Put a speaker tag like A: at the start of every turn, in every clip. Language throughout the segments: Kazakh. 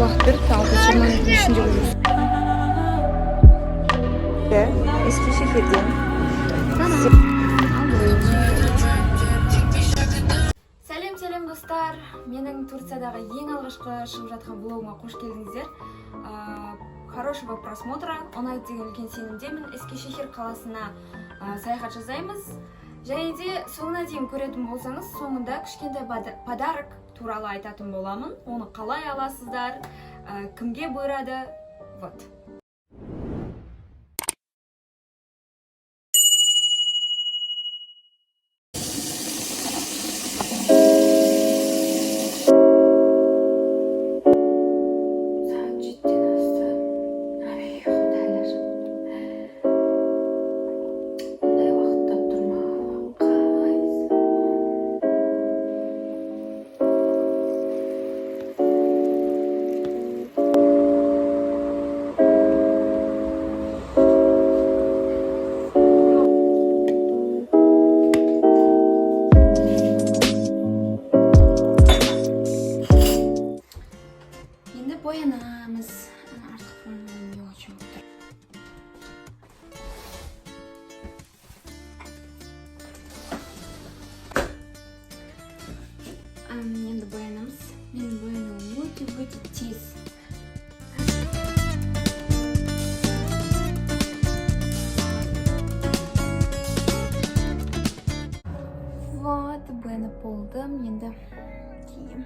A: уақыт беріп, ал біз 20 минуттың ішінде көреміз. Eskişehir'den. Сәлем достар, менің Турциядағы ең алғашқы шығып жатқан блогыма қош келдіңіздер. Хорошего просмотра, ұнайды деген үлкен сенімдемін. Eskişehir қаласына саяхат жасаймыз. Және де соңына дейін көретін болсаңыз, соңында кішкентай подарок туралы айтатын боламын. Оны қалай аласыздар, кімге бұйырады, вот. Боянамыз. Артық боянамын не очень отыр. Енді боянамыз. Менің боянуым өте тез. Вот, боянып болдым. Енді кием.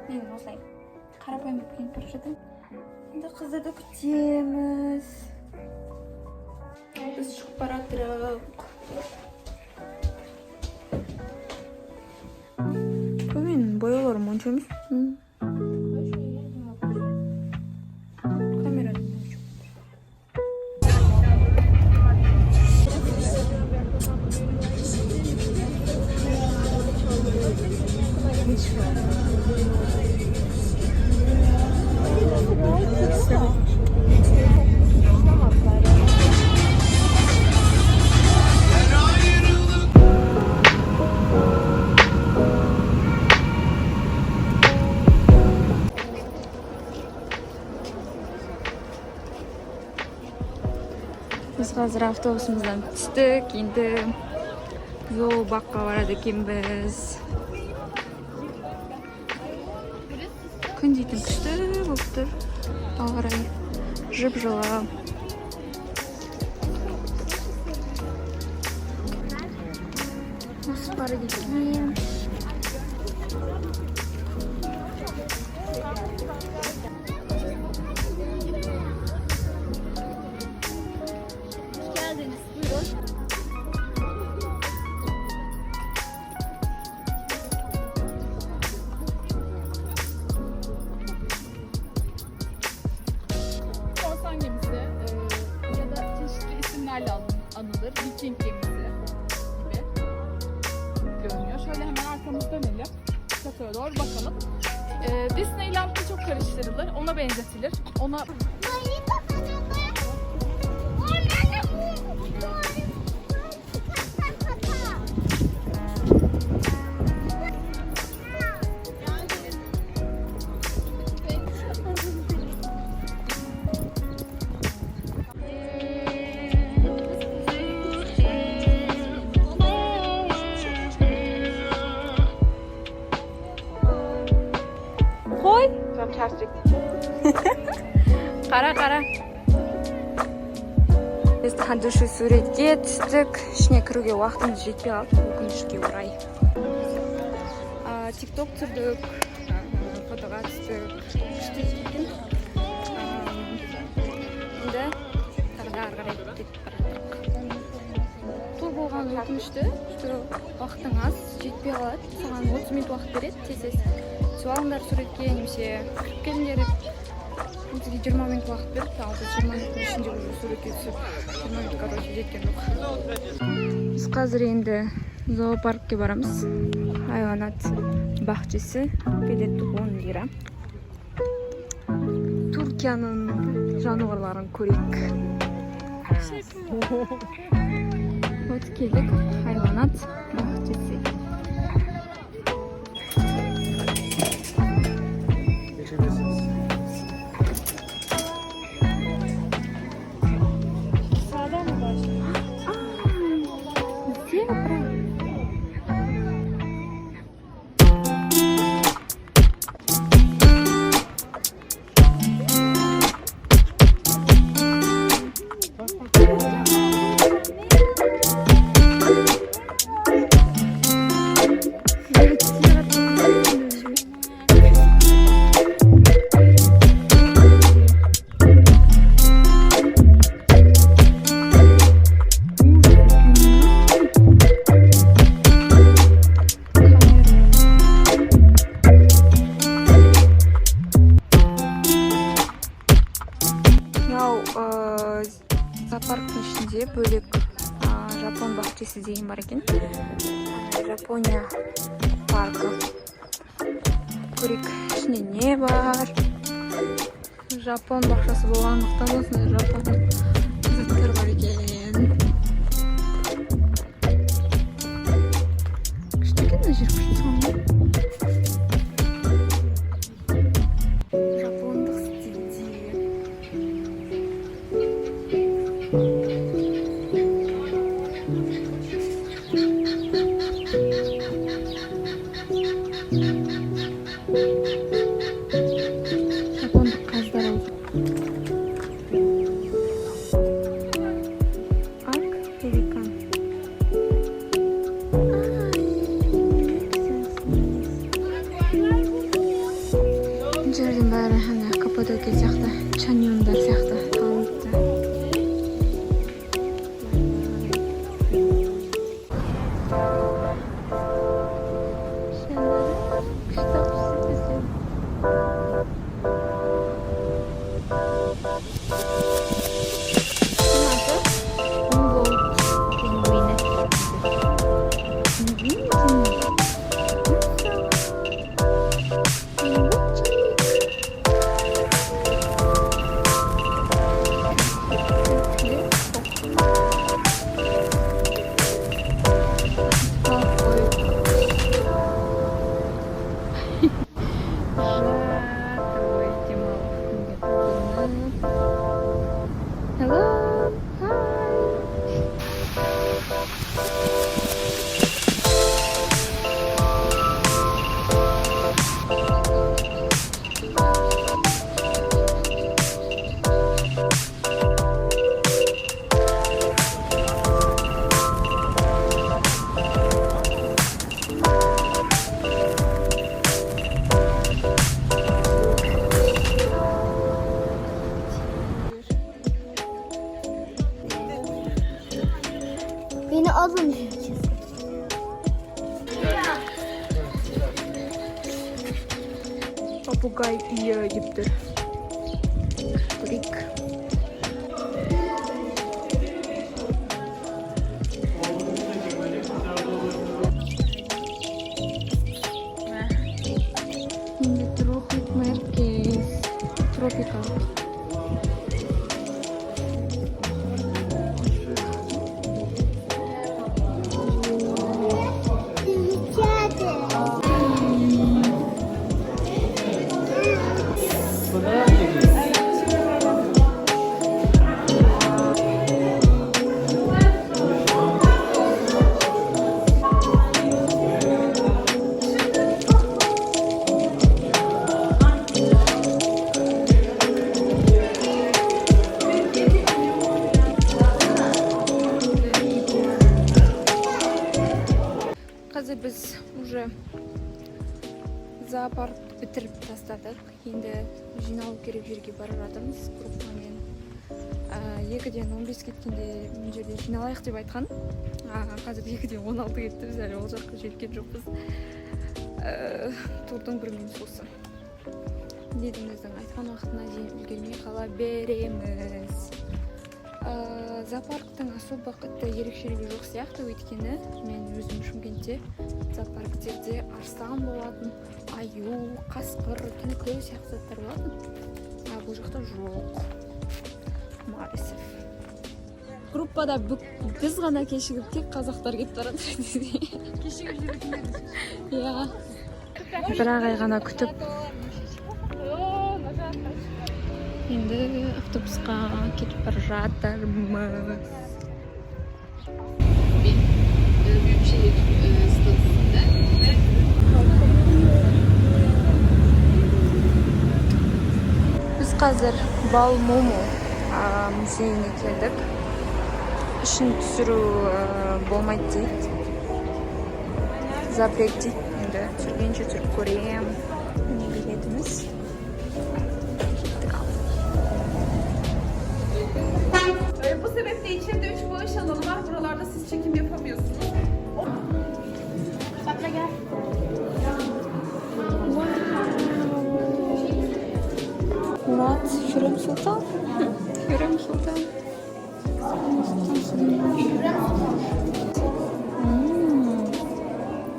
A: Мен осылай қарапайым болып киініп бара жатырмын. Енді қыздарды күтеміз. Біз шығып бара жатырмық. Менің бояуларым онша емес. Біз қазір автобусымыздан түстік, енді зообаққа барады екенбіз. Күн дейтін күшті болып тұр. Ауа райы жып-жылы. Осы бары кетейін.
B: Anılır. Viking gemisi gibi görünüyor. Şöyle hemen arkamızı dönelim. Kafeye doğru bakalım. Disneyland'da çok karıştırılır. Ona benzetilir. Ona...
A: Fantastic. Қара. Біз қандышы суретке түстік. Ішіне кіруге уақытымыз жетпей қалды, өкінішке орай. Тикток түсірдік, фотоға түстік. Күшті екен. Енді тағы ары қарай кетіп бара жатырмық. Тур болған өкінішті, уақытың аз, жетпей қалады. Саған 30 минут уақыт береді, тез. Алыңдар суретке, немесе кіріп келіңдер деп. Бізге 20 минут уақыт беріп, ал біз 20 минуттың ішінде уже суретке түсіп, 20 минут короче жеткен жоқ. Біз қазір енді зоопаркке барамыз. Хайванат бақшасы, билет 10 лира. Түркияның жануарларын көрейік. Вот келдік, хайванат бақшасы. Зоопарктын ичинде бөлөк Жапон бакчасы деген бар экен. Жапония паркы. Көрейік, ішінде не бар? Жапон бақшасы болғандықтан осындай Жапон заттар бар екен. Күшті екен, мына жер күшті соңында. Жапондық стилде. Жапондық қаздар алды. Ак, пеликан. Жердің бәрі Каппадокия сияқты, Чаньондар сияқты қалыпты.
C: Beni alın diyeceğiz.
A: Попугай үйі деп тұр. Көрейік. Енді тропик меркес. Тропикал. Қазір біз уже зоопаркты бітіріп тастадық. Енді жиналу керек жерге бара жатырмыз группамен. 2-ден 15 кеткенде мен жерде жиналайық деп айтқан. Қазір 2-ден 16 кетті, біз әлі ол жаққа жеткен жоқпыз. Турдың бір минус осы. Дедіміздің айтқан уақытына дейін үлгермей қала береміз. Зоопарктың особо қатты ерекшелігі жоқ сияқты, өйткені мен өзім Шымкентте зоопарктерде арыстан болатын, аю, қасқыр, түлкі сияқты заттар болатын. Бұл жақта жоқ. Maalesef. Группада біз ғана кешігіп, тек қазақтар кетіп барады.
B: Kişi ücretinde
A: Иә. Бір ағай ғана күтіп. Енді автобусқа кетіп бара жатырмыз.
B: Büyükşehir statüsünde ve
A: Біз қазір Балмому музейіне келдік. Ішін түсіру болмайды дейді. Запрет дейді. Енді түсіргенше түсіріп көрем. Не билетіміз.
B: bu sebeple içeride 3 bağış alanı var. Buralarda siz çekim yapamıyorsunuz. Sakla gel.
A: What? Hürrem Sultan? Hürrem Sultan.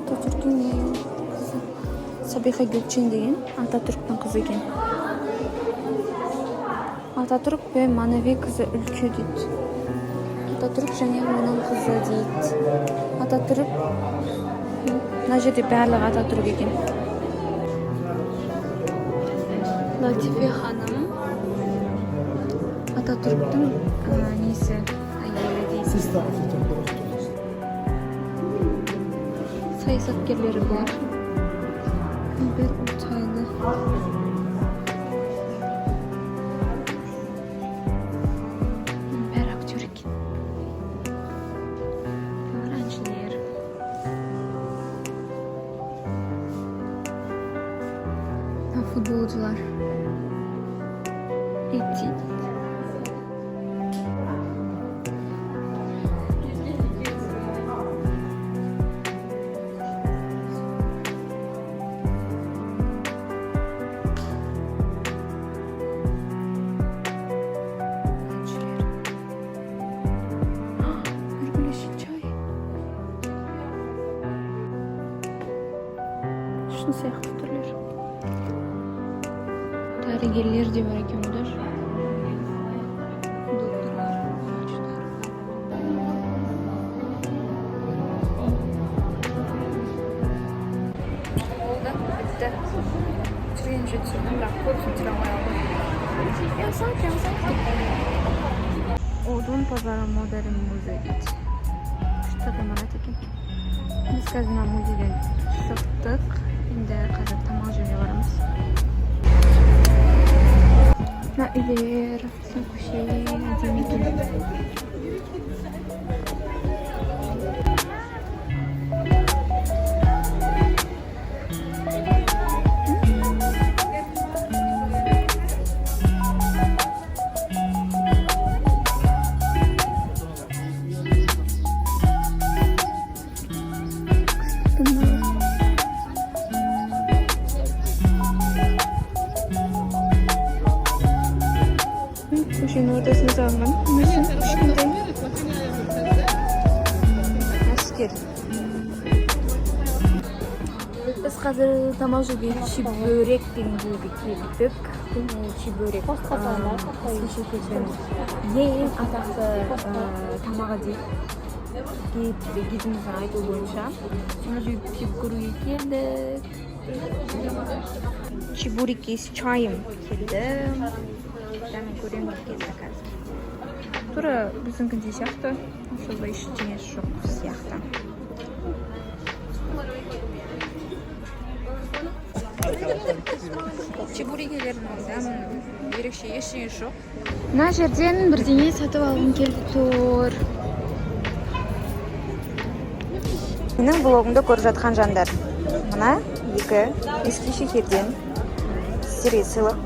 A: Atatürk'ün kızı. Sabiha Gökçen деген Atatürk'ün kızı eкен. Atatürk ve manevi kızı ülkü дейді. Atatürk және оның kızı дейді. Atatürk мына жерде барлығы Atatürk екен. Latife ханым Atatürk'ün nesi? Ayeli дейсіз. Саясаткерлері бар. Bir Utaylı. Bir aktör ekin. Öğrenciler. Futbolcular. Eti. Şunu сияқты түрлер. Дәрігерлер де бар екендер. Докторлар, врачтар. Oldu, bitti. Türkiye'nin jütüsünü bırak, koysun tramvay aldı. Yasak. Odun pazarı modern müze дейді. Күшті ғимарат екен. Biz қазір музейден шықтық. Енді қазір тамақ жеуге барамыз. Мына үйлер, көше, әдемі екен. Көшенің ортасына салынған. Кішкентай әскер. Біз қазір тамақ жеуге чебурек деген жерге келдік. Чебурек ескі шетелдің ең атақты тамағы дейді. Кезіміздің айту бойынша. Соны жеп көруге келдік. Чебуреки с чайым келді. Жаңа көремін келді қазір. Тура біздіңкіндей сияқты. Ошолда ештеңесі жоқ сияқты. Чебурекелердің ерекше ештеңесі жоқ. Мына жерден бірдеңе сатып алғым келді тұр. Менің блогымды көріп жатқан жандар. Мына екі ескі шекерден сирет сыйлық.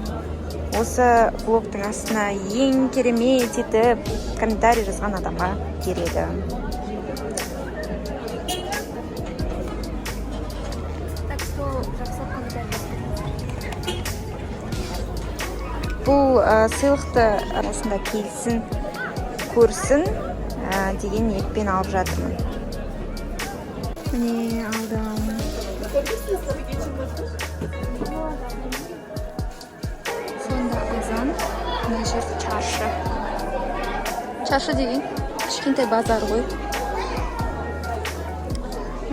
A: Осы блогтың астына ең керемет етіп комментарий жазған адамға береді. Так что жақсылық комментарий. Бұл сыйлықты арасында келсін, көрсін деген ниетпен алып жатырмын. Міне алдым. Сонда азан, мына жер чаршы. Чаршы деген кішкентай базар ғой.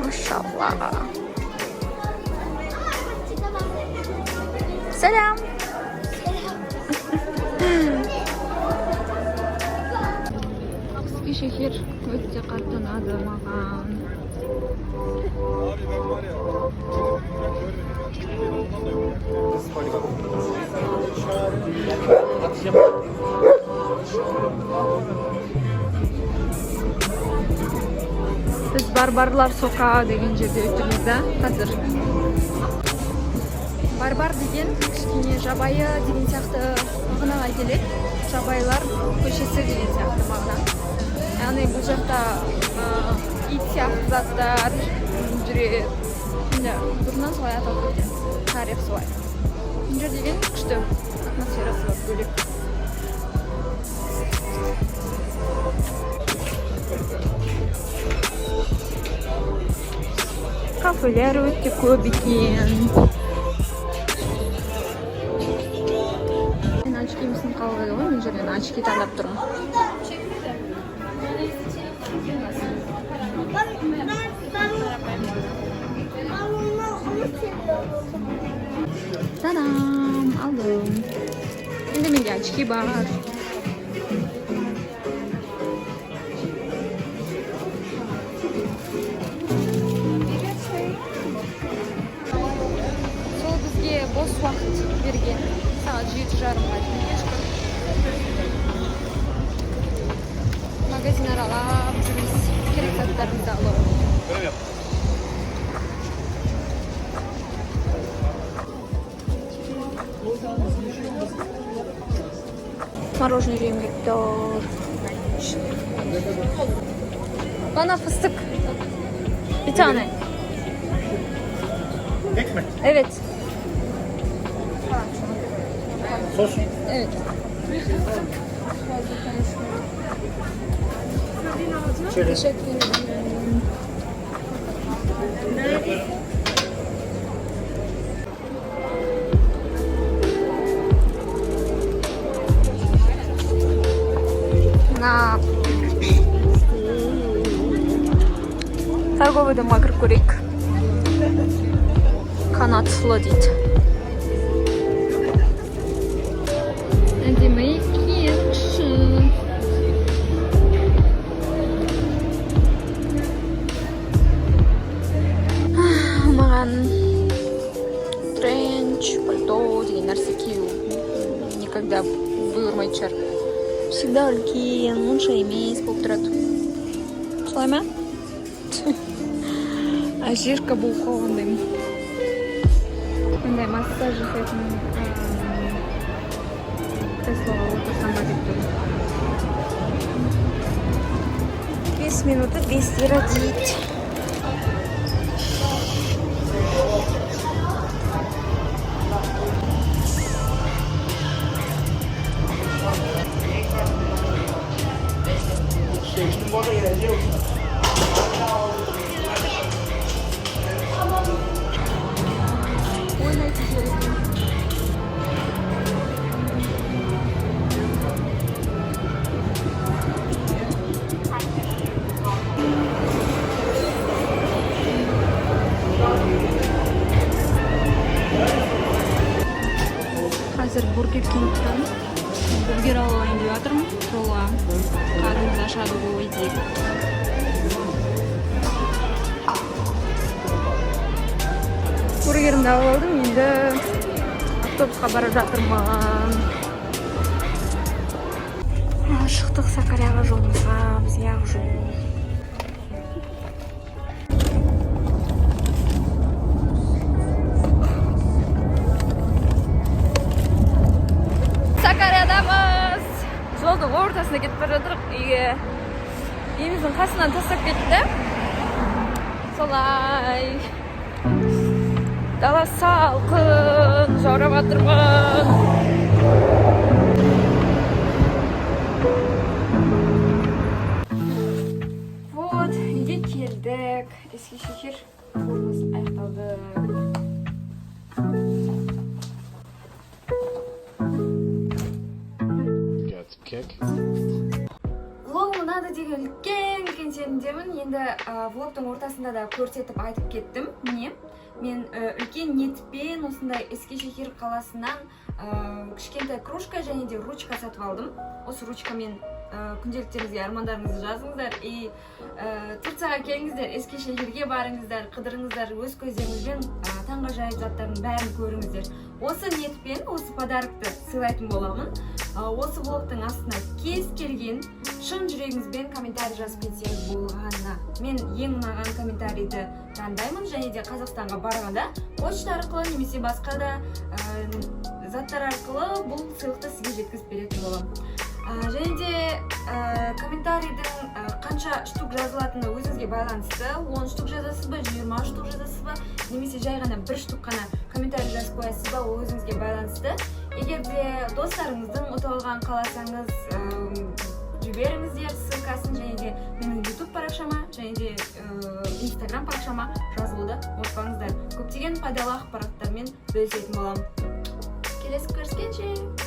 A: Машалла. Сәлем. Ескі шехер өте қатты ұнады маған. Biz Barbarlar Sokağı деген жерде өттіміз да, қазір. Барбар деген кішкене жабайы деген сияқты мағынаға келеді. Жабайлар көшесі деген сияқты мағына. Яғни бұл жақта ит сияқты заттар жүреді. Бұрыннан солай аталып кеткен. Тарих солай. Бұл жер деген күшті атмосферасы бар, бөлек. Кафелер өте көп екен. Мен очкимсің қалғайды ғой, мен жерден очки таңдап тұрмын. Tadam, aldım. Şimdi menga очки бар. Сол бізге бос уақыт берген. Сағат 7:30-ға кешкі. Магазин аралап жүрміз. Керек заттарымызды алып. Мороженое жейм кетті. Bana fıstık. Bir tane.
D: Tek mi?
A: Evet.
D: Sos.
A: Evet.
D: Şöyle.
A: Teşekkür ederim. На торговый домға кіріп көрейік. Канатлы дейді. Әдемі екен. Маған тренч, пальто деген нәрсе кию никогда бұйырмайды шығар. Всегда үлкен, мұнша емес болып тұрады. Солай ма? Әжерка болып қалғандаймын. Мындай массаж жасайтын креслоға отырсам ба деп тұрмын. 5 минуты 5 лира дейді. Қазір Бургер Кингтен бургер алайын деп жатырмын. Жолға қарнымыз ашады бұл идея. Бургерімді алып алдым, енді автобусқа бара жатырмын. Шықтық Сакарияға жолымызға, бізге Ақжол. Сакарядамыз. Жолдың ортасына кетіп бара жатырмық үйге. Үйіміздің қасынан тастап кетті. Солай. Дала салқын, жаурап жатырмын. Вот, үйге келдік. Ескешехир турымыз аяқталды. Влогым ұнады деген үлкен сенімдемін. Енді влогтың ортасында да көрсетіп айтып кеттім. Міне, мен үлкен ниетпен осындай Ескешехир қаласынан кішкентай кружка және де ручка сатып алдым. Осы ручкамен күнделіктеріңізге армандарыңызды жазыңыздар. И Турцияға келіңіздер, Ескешехирге барыңыздар, қыдырыңыздар, өз көздеріңізбен таңғажайып заттардың бәрін көріңіздер. Осы ниетпен осы подарокты сыйлайтын боламын. Осы влогтың астына кез келген шын жүрегіңізбен комментарий жазып кетсеңіз болғаны. Мен ең ұнаған комментарийді таңдаймын және де Қазақстанға барғанда почта арқылы немесе басқа да заттар арқылы бұл сыйлықты сізге жеткізіп беретін боламын. Және де комментарийдің қанша штук жазылатыны өзіңізге байланысты. 10 штук жазасыз ба, 20 штук жазасыз ба, немесе жай ғана 1 штук қана комментарий жазып қоясыз ба, ол өзіңізге байланысты. Егер де достарыңыздың ұтып алғанын қаласаңыз, жіберіңіздер ссылкасын, және де менің YouTube парақшама, және де Instagram парақшама жазылуды
E: пайдалы ақпараттармен бөлісетін боламын. Келесі көріскенше.